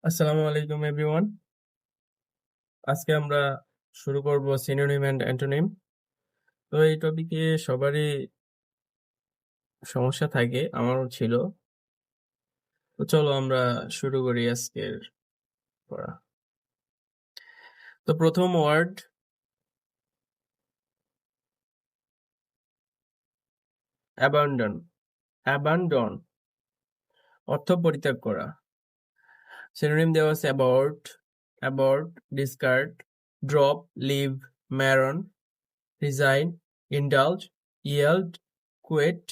আসসালামু আলাইকুম এভরিওয়ান। আজকে আমরা শুরু করব সিনোনিম অ্যান্ড অ্যান্টোনিম। তো এই টপিকে সবারই সমস্যা থাকে, আমারও ছিল। তো চলো আমরা শুরু করি আজকের পড়া। তো প্রথম ওয়ার্ড অ্যাবান্ডন। অ্যাবান্ডন অর্থ পরিত্যাগ করা। সিনোনিম দেওয়া আছে abort, abort, discard, drop, leave, maroon, resign, indulge, yield, quit,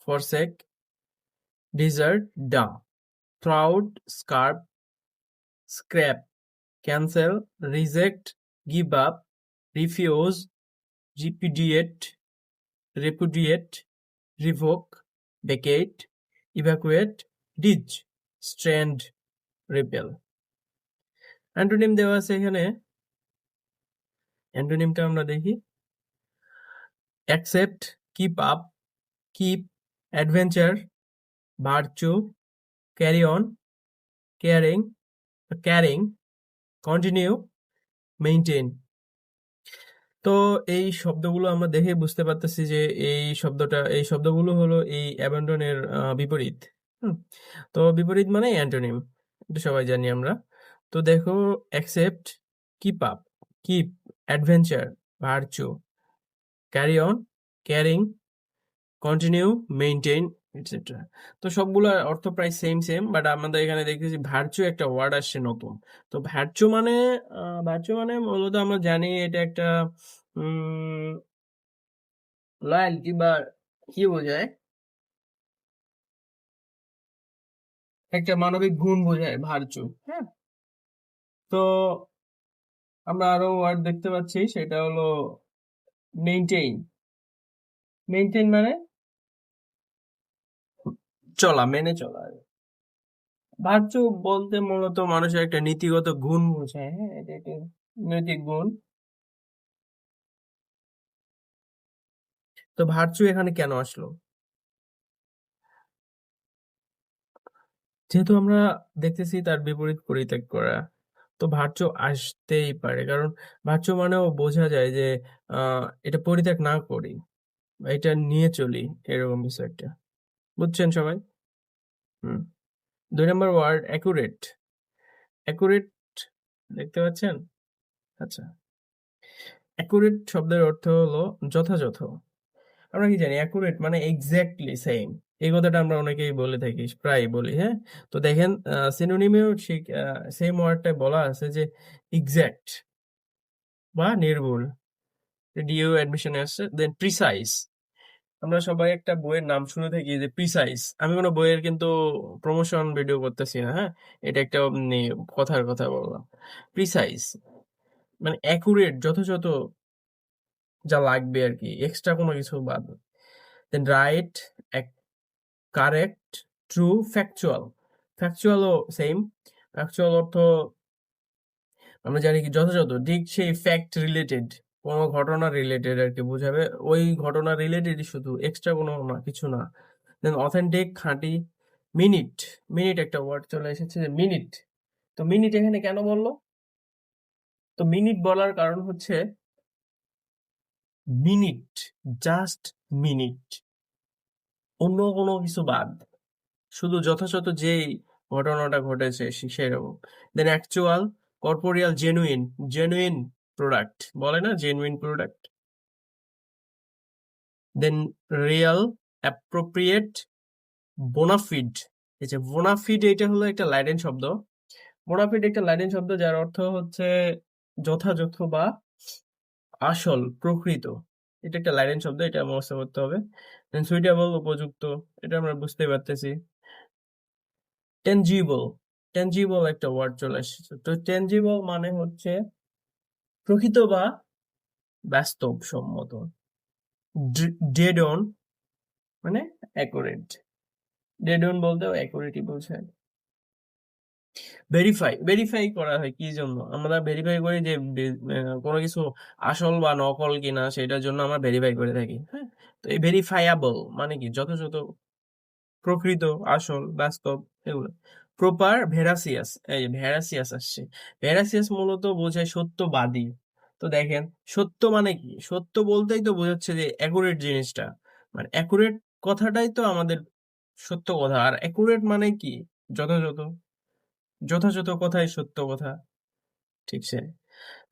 forsake, desert, ডা, throw out, scrap, scrap, cancel, reject, give up, refuse, repudiate, revoke, vacate, evacuate, ditch, strand, repel. Antonym দেওয়া আছে এখানে। অ্যান্টোনিমটা আমরা দেখি। Accept, keep up, keep, adventure, virtue, carry on, carrying, continue, maintain. তো এই শব্দগুলো আমরা দেখে বুঝতে পারতেছি যে এই শব্দগুলো হলো এই অ্যাবান্ডনের বিপরীত। তো বিপরীত মানে অ্যান্টোনিম, এটা সবাই জানি আমরা। তো দেখো, accept, keep up, keep, adventure, virtue, carry on, carrying, continue, maintain, etcetera. তো সবগুলোর অর্থ প্রায় সেম, বাট আমাদের এখানে দেখতেছি ভার্চু একটা ওয়ার্ড আসছে নতুন। তো ভার্চু মানে মূলত আমরা জানি এটা একটা লয়ালটি বা কি বোঝায়, একটা মানবিক গুণ বোঝায় ভার্চু। হ্যাঁ, তো আমরা আরো ওয়ার্ড দেখতে পাচ্ছি, সেটা হলো মেইনটেইন। মেইনটেইন মানে মেনে চলা। ভার্চু বলতে মূলত মানুষের একটা নীতিগত গুণ বোঝায়। হ্যাঁ, এটা একটা নৈতিক গুণ। তো ভার্চু এখানে কেন আসলো? যেহেতু আমরা দেখতেছি তার বিপরীত পরিত্যাগ করা, তো ভার্চু আসতেই পারে, কারণ ভার্চু মানেও বোঝা যায় যে এটা পরিত্যাগ না করি বা এটা নিয়ে চলি, এরকম কিছু একটা। বুঝছেন সবাই? হুম। 2 নম্বর ওয়ার্ড অ্যাকুরেট। অ্যাকুরেট দেখতে পাচ্ছেন? আচ্ছা, অ্যাকুরেট শব্দের অর্থ হলো যথাযথ। আমরা কি জানি অ্যাকুরেট মানে এক্স্যাক্টলি সেম। এই কথাটা আমরা অনেকেই বলে থাকি, প্রায় বলি। হ্যাঁ, তো দেখেন সিনোনিমেও ঠিক সেম ওয়ার্ডটাই বলা আছে যে এক্স্যাক্ট বা নির্ভুল। ডিও অ্যাডমিশনে আসছে। দেন প্রিসাইজ। আমরা সবাই একটা বইয়ের নাম শুনে থাকি যে প্রিসাইজ। আমি কোনো বইয়ের কিন্তু প্রমোশন ভিডিও করতেছি না। হ্যাঁ, এটা একটা কথার কথা বললাম। প্রিসাইজ মানে অ্যাকুরেট, যথাযথ, যা লাগবে আর কি, এক্সট্রা কোনো কিছু বাদ। Then right, correct, true, factual. ফ্যাকচুয়ালও সেম। ফ্যাকচুয়াল অর্থ আমরা জানি কি যথাযথ, ঠিক সেই ফ্যাক্ট রিলেটেড, কোনো ঘটনা রিলেটেড আর কি বোঝাবে, ওই ঘটনা রিলেটেডই শুধু, এক্সট্রা কোনো না, কিছু না। দেন অথেন্টিক, খাঁটি। মিনিট, মিনিট একটা ওয়ার্ড চলে এসেছে যে মিনিট। তো মিনিট এখানে কেন বললো? তো মিনিট বলার কারণ হচ্ছে মিনিট, জাস্ট মিনিট, অন্য কোনো কিছু বাদ, শুধু যথাযথ যেই ঘটনাটা ঘটেছে সেরকম। Then actual, corporeal, genuine, genuine product বলে না, genuine product. Then real, appropriate, bona fide. এই যে বোনাফিড, এটা হলো একটা ল্যাটিন শব্দ। বোনাফিড একটা ল্যাটিন শব্দ যার অর্থ হচ্ছে যথাযথ বা আসল, প্রকৃত। এটা একটা ল্যাটিন শব্দ, এটা মুখস্থ করতে হবে। দেন সুইটেবল, উপযুক্ত, এটা আমরা বুঝতে পারতেছি। টেনজিবল, টেনজিবল একটা ওয়ার্ড চলে এসেছে। তো টেনজিবল মানে হচ্ছে প্রকৃত বা বাস্তবসম্মত। ডেড অন মানে অ্যাকুরেট। ডেড অন বলতেও অ্যাকুরেটই বোঝায়। ভেরিফাই, ভেরিফাই করা হয় কি জন্য? আমরা ভেরিফাই করি যে কোনো কিছু আসল বা নকল কিনা, সেটার জন্য আমরা ভেরিফাই করে থাকি। হ্যাঁ, তো এই ভেরিফায়াবল মানে কি যথাযথ, প্রকৃত, আসল, বাস্তব, এগুলো। প্রপার ভেরাসিয়াস, এই যে ভেরাসিয়াস আসছে। ভেরাসিয়াস মূলত বোঝায় সত্যবাদী। তো দেখেন, সত্য মানে কি? সত্য বলতেই তো বোঝাচ্ছে যে অ্যাকুরেট জিনিসটা, মানে অ্যাকুরেট কথাটাই তো আমাদের সত্য কথা। আর অ্যাকুরেট মানে কি? যথাযথ। যথাযথ কথাই সত্য কথা, ঠিক সে।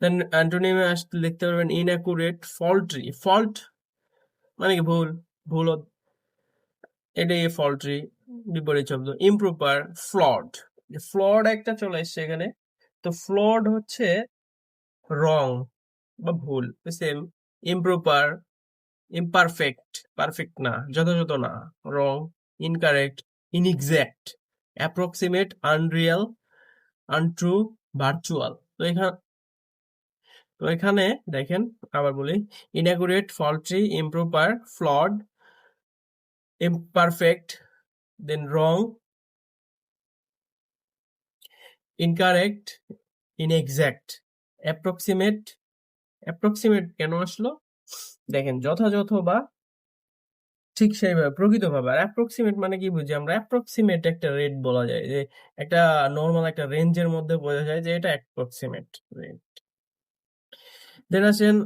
দেন অ্যান্টোনিমে আসতে লিখতে পারবেন ইনঅ্যাকুরেট, ফল্টরি। ফল্ট মানে কি? ভুল। ভুল এটাই ফল্টরি, বিপরীত শব্দ। Improper, flood. ফ্লড একটা চলে এসছে এখানে। তো ফ্লড হচ্ছে রং বা ভুল, সেম। ইমপ্রপার, ইমপারফেক্ট, পারফেক্ট না, যথাযথ না, wrong. Incorrect, inexact, approximate, unreal, untrue, virtual. তো এখানে দেখেন, আবার বলি, inaccurate, faulty, improper, flawed, imperfect, then wrong, incorrect, inexact, approximate। approximate কেন আসলো? দেখেন, যথাযথ বা ঠিক সেইভাবে, প্রকৃতভাবে। আর অ্যাপ্রক্সিমেট মানে কি বুঝি আমরা? অ্যাপ্রক্সিমেট একটা রেট বলা যায়, যে একটা নর্মাল একটা রেঞ্জের মধ্যে বোঝা যায় যে এটা অ্যাপ্রক্সিমেট রেট। দেন আসেন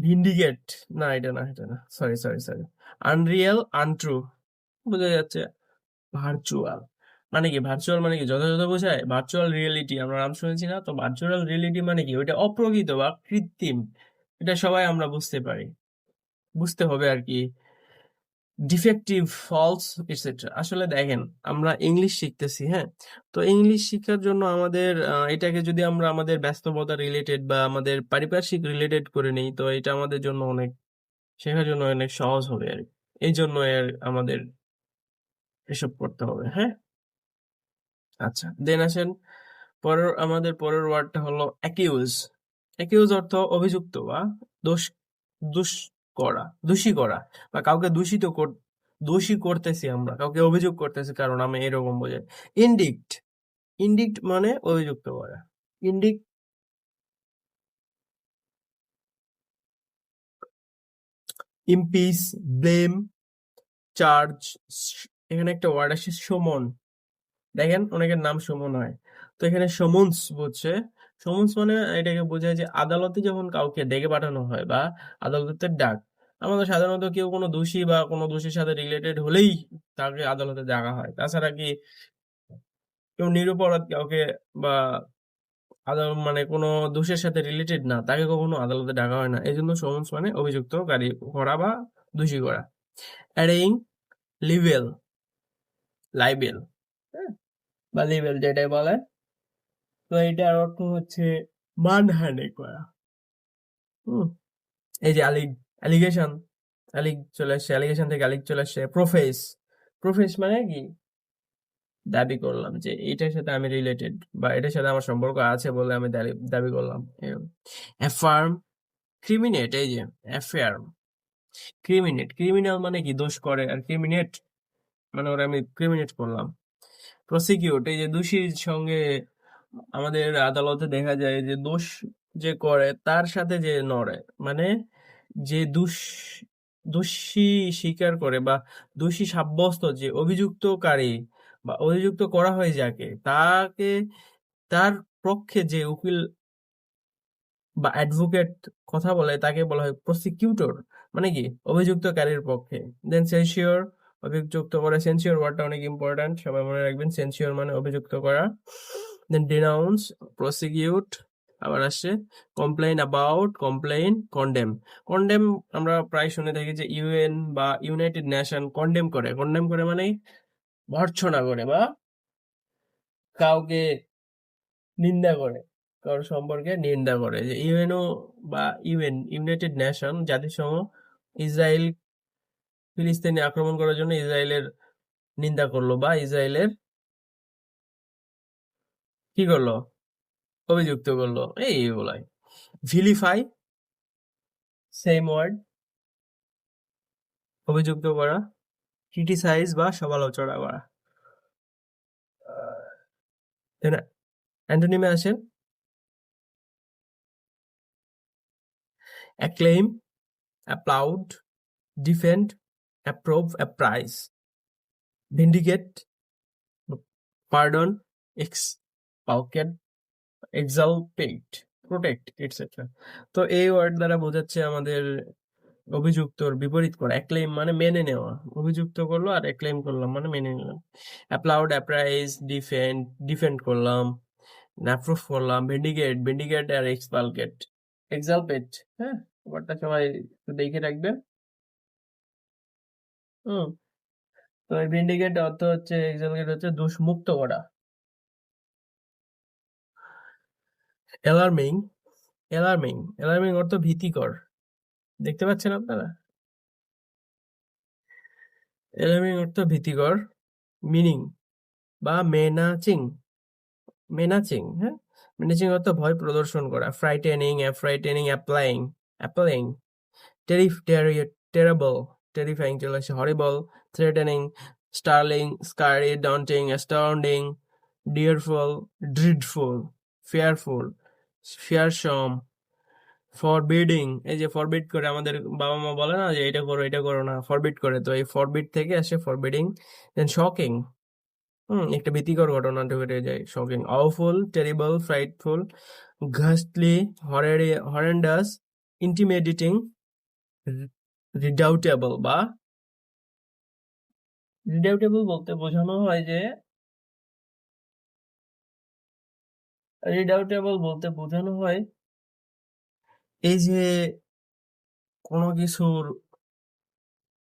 ভিন্ডিকেট। না, এটা না, sorry sorry sorry. Unreal, untrue, বোঝা যাচ্ছে। ভার্চুয়াল মানে কি? ভার্চুয়াল মানে কি? যথাযথ বোঝায়। ভার্চুয়াল রিয়েলিটি আমরা নাম শুনেছি না? তো ভার্চুয়াল রিয়েলিটি মানে কি? ওইটা অপ্রকৃত বা কৃত্রিম। এটা সবাই আমরা বুঝতে পারি, বুঝতে হবে আর কি। Defective, false, etcetera. আসলে দেখেন, আমরা ইংলিশ শিখতেছি, হ্যাঁ? তো ইংলিশ শিক্ষার জন্য আমাদের এটাকে যদি আমরা আমাদের ব্যস্ততা রিলেটেড বা আমাদের পারিপার্শ্বিক রিলেটেড করে নিই, তো এটা আমাদের জন্য অনেক, শেখার জন্য অনেক সহজ হবে আর কি। এই জন্য আমাদের এসব করতে হবে, হ্যাঁ? আচ্ছা, দেন আসেন আমাদের পরের ওয়ার্ডটা হলো অ্যাকিউজ। অ্যাকিউজ অর্থ অভিযুক্ত বা দোষ, দোষ করা, দোষী করা, বা কাউকে দোষী করতেছি আমরা, কাউকে অভিযোগ করতেছি কারণ আমি, এরকম বোঝায়। ইনডিক্ট, ইনডিক্ট মানে অভিযুক্ত করা। ইনডিক্ট, ইমপিচ, ব্লেম, চার্জ। এখানে একটা ওয়ার্ড আসছে সমন। দেখেন, অনেকের নাম সুমন হয়। তো এখানে সমন্স বলছে। সমন্স মানে এটাকে বোঝায় যে আদালতে যখন কাউকে ডেকে পাঠানো হয় বা আদালতের ডাক। আমাদের সাধারণত কেউ কোনো দোষী বা কোনো দোষীর সাথে রিলেটেড হলেই তাকে আদালতে ডাকা হয়। তাছাড়া কি কেউ নিরপরাধ কাউকে বা আদালত মানে কোনো দোষের সাথে রিলেটেড না, তাকে কখনো আদালতে ডাকা হয় না। এই জন্য সমন্স মানে অভিযুক্তকারী করা বা দোষী করা। অ্যারেইং, লিবেল, লাইবেল, হ্যাঁ, বা লিবেল যেটাই বলে। তো এটার অর্থ হচ্ছে মানহানি করা। হুম, এই যে অ্যালিগেশন, চলে আসছে, অ্যালিগেশন থেকে অ্যালিগ চলে আসছে। প্রফেস, প্রফেস মানে কি? দাবি করলাম যে এটার সাথে আমি রিলেটেড বা এটার সাথে আমার সম্পর্ক আছে বলে আমি দাবি করলাম। অ্যাফার্ম, ক্রিমিনেট, এই যে অ্যাফার্ম, ক্রিমিনেট, ক্রিমিনাল মানে কি? দোষ করে। আর ক্রিমিনেট মানে ওরা আমি ক্রিমিনেট করলাম। প্রসিকিউট, এই যে দোষীর সঙ্গে আমাদের আদালতে দেখা যায় যে দোষ যে করে তার সাথে যে নড়ে, মানে যে দোষী স্বীকার করে বা দোষী সাব্যস্ত, যে অভিযুক্তকারী বা অভিযুক্ত করা হয় যাকে, তাকে, তার পক্ষে যে উকিল বা অ্যাডভোকেট কথা বলে তাকে বলা হয় প্রসিকিউটর, মানে কি? অভিযুক্তকারীর পক্ষে। দেন সেন্সিওর, অভিযুক্ত করে। সেন্সিওর ওয়ার্ডটা অনেক ইম্পর্ট্যান্ট, সবাই মনে রাখবেন। সেন্সিওর মানে অভিযুক্ত করা। দেন ডিনাউন্স, প্রসিকিউট। আবার আসছে complain about, complain, condemn. Condemn আমরা প্রায় শুনে থাকি যে ইউএন বা ইউনাইটেড নেশন কন্ডেম করে। কন্ডেম করে মানে ভর্ৎসনা করে বা কাউকে নিন্দা করে, কারোর সম্পর্কে নিন্দা করে। যে ইউএনও বা ইউনাইটেড নেশন, জাতিসংঘ, ইসরায়েল ফিলিস্তিনে আক্রমণ করার জন্য ইসরায়েলের নিন্দা করলো বা ইসরায়েলের কি করলো? অভিযুক্ত করলো, এইগুলাই। ভিলিফাই, সেম ওয়ার্ড, অভিযুক্ত করা। ক্রিটিসাইজ বা সমালোচনা করা। অ্যান্টোনিমে আসে acclaim, applaud, defend, approve, appraise. Vindicate, pardon, exculpate, exculpate, protect et cetera. তো এই ওয়ার্ড দ্বারা বোঝাচ্ছে আমাদের অভিযুক্তর বিপরীত করা। অ্যাক্লেম মানে মেনে নেওয়া, অভিযুক্ত করলো আর অ্যাক্লেম করলাম মানে মেনে নিলাম। অ্যাপ্লাউড, অ্যাপ্রাইজ, ডিফেন্ড, ডিফেন্ড করলাম, অ্যাপ্রুভ করলাম, ভেন্ডিকেট, ভেন্ডিকেট আর এক্সপালকেট, এক্সালপেট। হ্যাঁ, ওয়ার্ডটা সবাই একটু দেখে রাখবেন। হুম, তো এই ভেন্ডিকেট অর্থ হচ্ছে, এক্সালকেট হচ্ছে দোষমুক্ত করা। অ্যালার্মিং, অ্যালার্মিং, অ্যালার্মিং অর্থ ভীতিকর। দেখতে পাচ্ছেন আপনারা? অ্যালার্মিং অর্থ ভীতিকর। মিনিং বা মেনাচিং, মেনাচিং, হ্যাঁ, মেনাচিং অর্থ ভয় প্রদর্শন করা। Frightening, affrightening, appalling, appalling, terrible, terrifying চলে আসে, horrible, threatening, startling, scary, daunting, astounding, direful, dreadful, fearful, fearsome, forbidding. এই যে ফরবিড করে, আমাদের বাবা মা বলে না যে এটা করো এটা করো না, ফরবিড করে, তো এই ফরবিড থেকে আসে ফরবিডিং। দেন শকিং, একটা ভীতিকর ঘটনা ঘটে যায়, shocking. Awful, terrible, frightful, ghastly, horrendous, intimidating, redoubtable বা রিডাউটেবল বলতে বোঝানো হয় যে, রিডাউটেবল বলতে বোঝানো হয় এই যে কোনো কিছুর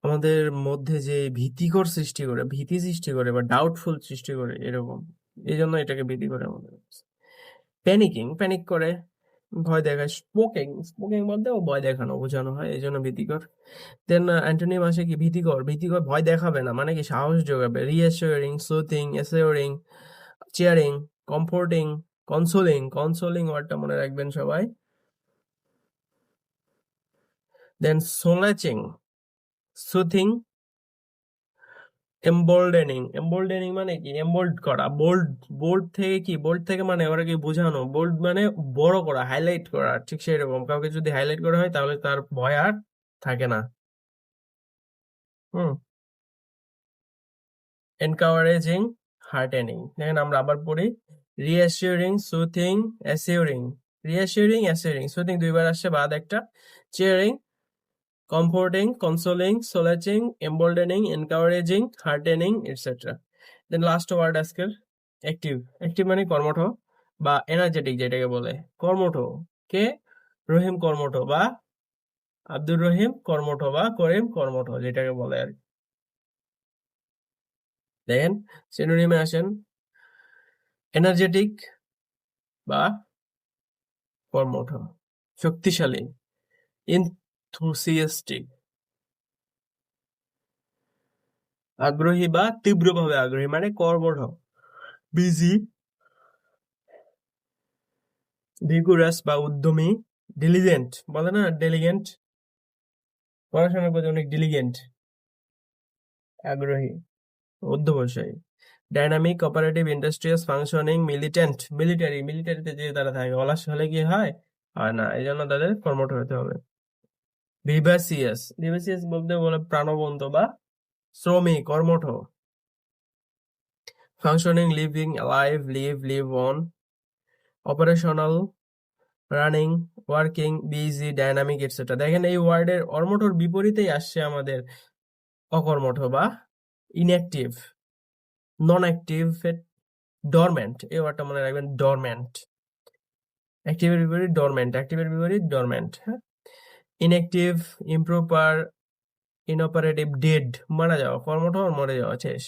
আমাদের মধ্যে যে ভীতিকর সৃষ্টি করে, ভীতি সৃষ্টি করে বা ডাউটফুল সৃষ্টি করে, এরকম। এই জন্য এটাকে ভীতি করে আমাদের। প্যানিকিং, প্যানিক করে, ভয় দেখায়। স্পোকিং, স্পোকিং বলতেও ভয় দেখানো বোঝানো হয়, এই জন্য ভীতিকর। দেন অ্যান্টোনিম আসে কি, ভীতিকর, ভীতিকর ভয় দেখাবে না মানে কি, সাহস যোগাবে। Reassuring, soothing, assuring, cheering, comforting, consoling, consoling ওয়ার্ডটা মনে রাখবেন সবাই। দেন সোলেচিং, সুথিং, এমবোল্ডেনিং, এমবোল্ডেনিং মানে কি, এমবোল্ড করা। বোল্ড, বোল্ড থেকে কি, বোল্ড থেকে মানে ওরা কি বোঝানো, বোল্ড মানে বড় করা, হাইলাইট করা, ঠিক সেই রকম। কাউকে যদি হাইলাইট করা হয় তাহলে তার ভয় আর থাকে না। Hmm, encouraging, heartening. দেখেন আমরা আবার পড়ি, reassuring, soothing, assuring, reassuring, assuring, soothing দুইবার আসছে, বাদ একটা, cheering, comforting, consoling, solacing, emboldening, encouraging, heartening et cetera. Then last word আজকের, অ্যাক্টিভ। অ্যাক্টিভ মানে কর্মঠ বা এনার্জেটিক যেটাকে বলে। কর্মঠ, কে, রহিম কর্মঠ বা আব্দুর রহিম কর্মঠ বা করিম কর্মঠ যেটাকে বলে আর কি। দেখেন সিনোনিমে আসেন, এনার্জেটিক বা কর্মঠ, শক্তিশালী, ইনথুসিয়াস্টিক, আগ্রহী বা তীব্রভাবে আগ্রহী মানে কর্মঠ, বিজি, ভিগুরাস বা উদ্যমী, ডিলিজেন্ট বলে না, ডেলিগেন্ট, পড়াশোনার প্রতি অনেক ডিলিগেন্ট, আগ্রহী, অধ্যবসায়ী। Dynamic, cooperative, industrious, functioning, militant, military, মিলিটারিতে যে তারা থাকে, অলস হলে কি হয়, হয় না, এই জন্য তাদের কর্মঠ হতে হবে। ভিভাসিয়াস, ভিভাসিয়াস বলতে বলে প্রাণবন্ত বা শ্রমিক, কর্মঠ। Functioning, living, alive, live, live on. Operational, running, working, busy, dynamic et cetera. দেখেন এই ওয়ার্ডের অর্মঠর বিপরীতেই আসছে আমাদের অকর্মঠ বা ইনঅ্যাক্টিভ, নন অ্যাক্টিভ, ডরম্যান্ট। এই ওয়ার্ডটা মনে রাখবেন, ডরম্যান্ট। অ্যাক্টিভের বিপরীত ডরম্যান্ট, অ্যাক্টিভের বিপরীত ডরম্যান্ট। হ্যাঁ, ইনঅ্যাক্টিভ, ইমপ্রপার, ইনঅপারেটিভ, ডেড মারা যাওয়া, কর্মঠ মরে যাওয়া, শেষ।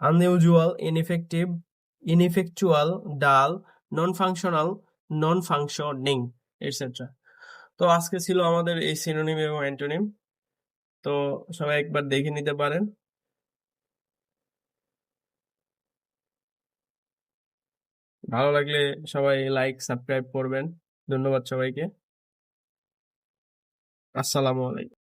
আনইউজুয়াল, ইনইফেক্টিভ, ইনইফেকচুয়াল, ডাল, নন ফাংশনাল, নন ফাংশনিং এটসেট্রা। তো আজকে ছিল আমাদের এই সিনোনিম এবং অ্যান্টোনিম। তো সবাই একবার দেখে নিতে পারেন। ভালো লাগলে সবাই লাইক সাবস্ক্রাইব করবেন। ধন্যবাদ সবাইকে। আসসালামু আলাইকুম।